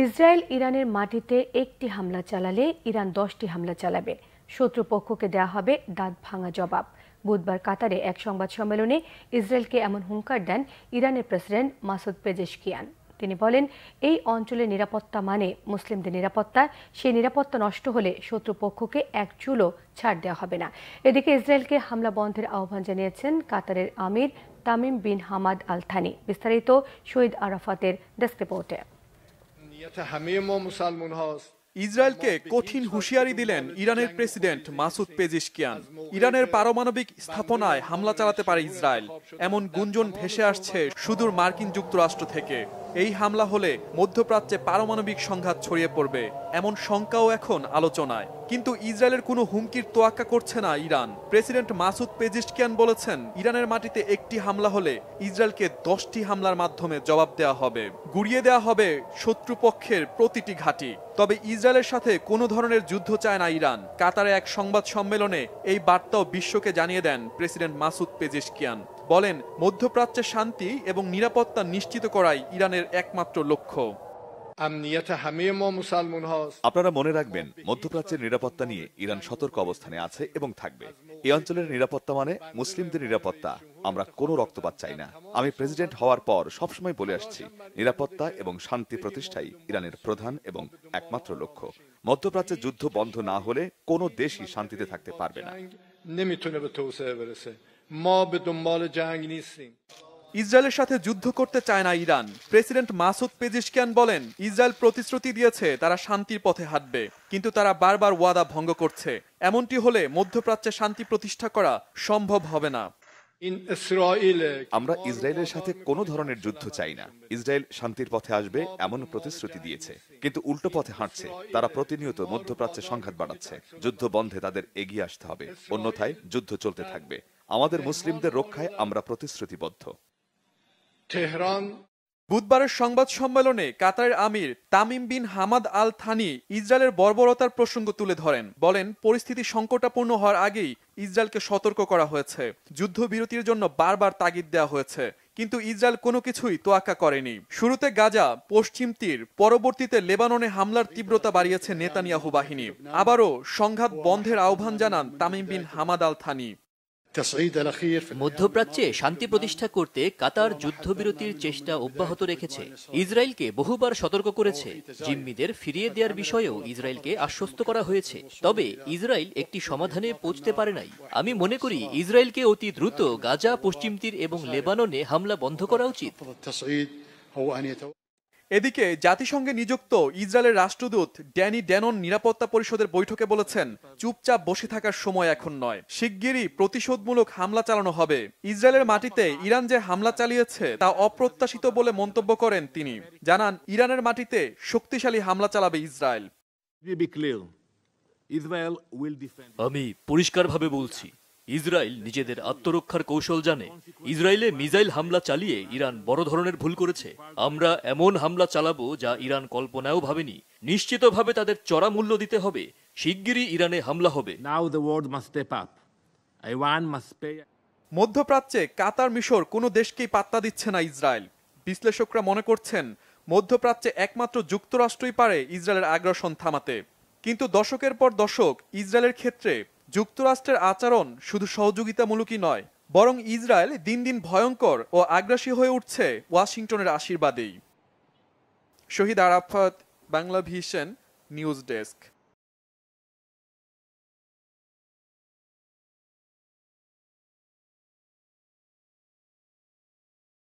Israel ইরানের মাটিতে একটি হামলা চালালে ইরান 10টি হামলা চালাবে। শত্রুপক্ষকে দেয়া হবে দাঁত ভাঙা জবাব। বুধবার কাতারে এক সংবাদ সম্মেলনে ইসরায়েলকে এমন হুঙ্কার দেন ইরানের প্রেসিডেন্ট মাসুদ পেজেশকিয়ান। তিনি বলেন, এই অঞ্চলের নিরাপত্তা মানে মুসলিমদের নিরাপত্তা। সেই নিরাপত্তা নষ্ট হলে শত্রুপক্ষকে এক চুলও ছাড় দেওয়া হবে না। এদিকে ইসরায়েলকে হামলা বন্ধের আহ্বান জানিয়েছেন কাতারের আমির Tamim bin Hamad Al Thani. বিস্তারিত শহীদ আরাফাতের ডেস্ক রিপোর্টে। ইসরায়েলকে কঠিন হুঁশিয়ারি দিলেন ইরানের প্রেসিডেন্ট মাসুদ পেজিশকিয়ান। ইরানের পারমাণবিক স্থাপনায় হামলা চালাতে পারে ইসরায়েল, এমন গুঞ্জন ভেসে আসছে সুদূর মার্কিন যুক্তরাষ্ট্র থেকে। এই হামলা হলে মধ্যপ্রাচ্যে পারমাণবিক সংঘাত ছড়িয়ে পড়বে, এমন শঙ্কাও এখন আলোচনায়। কিন্তু ইসরায়েলের কোনো হুমকির তোয়াক্কা করছে না ইরান। প্রেসিডেন্ট মাসুদ পেজিশকিয়ান বলেছেন, ইরানের মাটিতে একটি হামলা হলে ইসরায়েলকে 10টি হামলার মাধ্যমে জবাব দেওয়া হবে, গুড়িয়ে দেওয়া হবে শত্রুপক্ষের প্রতিটি ঘাঁটি। তবে ইসরায়েলের সাথে কোনো ধরনের যুদ্ধ চায় না ইরান। কাতারে এক সংবাদ সম্মেলনে এই বার্তাও বিশ্বকে জানিয়ে দেন প্রেসিডেন্ট মাসুদ পেজিশকিয়ান। বলেন, মধ্যপ্রাচ্যে শান্তি এবং নিরাপত্তা নিশ্চিত করাই ইরানের একমাত্র লক্ষ্য। আপনারা মনে রাখবেন, মধ্যপ্রাচ্যের নিরাপত্তা নিয়ে ইরান সতর্ক অবস্থানে আছে এবং থাকবে। এই অঞ্চলের নিরাপত্তা মানে মুসলিমদের নিরাপত্তা। আমরা কোনো রক্তপাত চাই না। আমি প্রেসিডেন্ট হওয়ার পর সবসময় বলে আসছি, নিরাপত্তা এবং শান্তি প্রতিষ্ঠাই ইরানের প্রধান এবং একমাত্র লক্ষ্য। মধ্যপ্রাচ্যে যুদ্ধ বন্ধ না হলে কোনো দেশই শান্তিতে থাকতে পারবে না। ইসরায়েলের সাথে যুদ্ধ করতে চায় না ইরান। প্রেসিডেন্ট মাসুদ পেজিশকিয়ান বলেন, ইসরায়েল প্রতিশ্রুতি দিয়েছে তারা শান্তির পথে হাঁটবে, কিন্তু তারা বারবার ওয়াদা ভঙ্গ করছে। এমনটি হলে মধ্যপ্রাচ্যে শান্তি প্রতিষ্ঠা করা সম্ভব হবে না। আমরা ইসরায়েলের সাথে কোনো ধরনের যুদ্ধ চাই না। ইসরায়েল শান্তির পথে আসবে এমন প্রতিশ্রুতি দিয়েছে, কিন্তু উল্টো পথে হাঁটছে। তারা প্রতিনিয়ত মধ্যপ্রাচ্যে সংঘাত বাড়াচ্ছে। যুদ্ধ বন্ধে তাদের এগিয়ে আসতে হবে, অন্যথায় যুদ্ধ চলতে থাকবে। আমাদের মুসলিমদের রক্ষায় আমরা প্রতিশ্রুতিবদ্ধ। বুধবারের সংবাদ সম্মেলনে কাতারের আমির Tamim bin Hamad Al Thani ইসরায়েলের বর্বরতার প্রসঙ্গ তুলে ধরেন। বলেন, পরিস্থিতি সংকটাপূর্ণ হওয়ার আগেই ইসরায়েলকে সতর্ক করা হয়েছে, যুদ্ধবিরতির জন্য বারবার তাগিদ দেওয়া হয়েছে, কিন্তু ইসরায়েল কোনো কিছুই তোয়াক্কা করেনি। শুরুতে গাজা, পশ্চিম তীর, পরবর্তীতে লেবাননে হামলার তীব্রতা বাড়িয়েছে নেতানিয়াহু বাহিনী। আবারও সংঘাত বন্ধের আহ্বান জানান Tamim bin Hamad Al Thani. মধ্যপ্রাচ্যে শান্তি প্রতিষ্ঠা করতে কাতার যুদ্ধবিরতির চেষ্টা অব্যাহত রেখেছে। ইসরায়েলকে বহুবার সতর্ক করেছে। জিম্মিদের ফিরিয়ে দেওয়ার বিষয়েও ইসরায়েলকে আশ্বস্ত করা হয়েছে। তবে ইসরায়েল একটি সমাধানে পৌঁছতে পারে নাই। আমি মনে করি ইসরায়েলকে অতি দ্রুত গাজা, পশ্চিম তীর এবং লেবাননে হামলা বন্ধ করা উচিত। এদিকে জাতিসংঘে নিযুক্ত ইসরায়েলের রাষ্ট্রদূত ড্যানি ড্যানন নিরাপত্তা পরিষদের বৈঠকে বলেছেন, চুপচাপ বসে থাকার সময় এখন নয়, শিগগিরই প্রতিশোধমূলক হামলা চালানো হবে। ইসরায়েলের মাটিতে ইরান যে হামলা চালিয়েছে তা অপ্রত্যাশিত বলে মন্তব্য করেন তিনি। জানান, ইরানের মাটিতে শক্তিশালী হামলা চালাবে ইসরায়েল। আমি পরিষ্কারভাবে বলছি, ইসরায়েল নিজেদের আত্মরক্ষার কৌশল জানে। ইসরায়েলে মিসাইল হামলা চালিয়ে ইরান বড় ধরনের ভুল করেছে। আমরা এমন হামলা চালাবো যা ইরান কল্পনাও ভাবেনি। নিশ্চিতভাবে তাদের চড়া মূল্য দিতে হবে। শিগগিরই ইরানে হামলা হবে। মধ্যপ্রাচ্যে কাতার, মিশর কোনো দেশকেই পাত্তা দিচ্ছে না ইসরায়েল। বিশ্লেষকরা মনে করছেন, মধ্যপ্রাচ্যে একমাত্র যুক্তরাষ্ট্রই পারে ইসরায়েলের আগ্রাসন থামাতে। কিন্তু দশকের পর দশক ইসরায়েলের ক্ষেত্রে যুক্তরাষ্ট্রের আচরণ শুধু সহযোগিতামূলকই নয়, বরং ইসরায়েল দিন দিন ভয়ঙ্কর ও আগ্রাসী হয়ে উঠছে ওয়াশিংটনের আশীর্বাদেই। Shahid Arafat, Bangla vision news desk.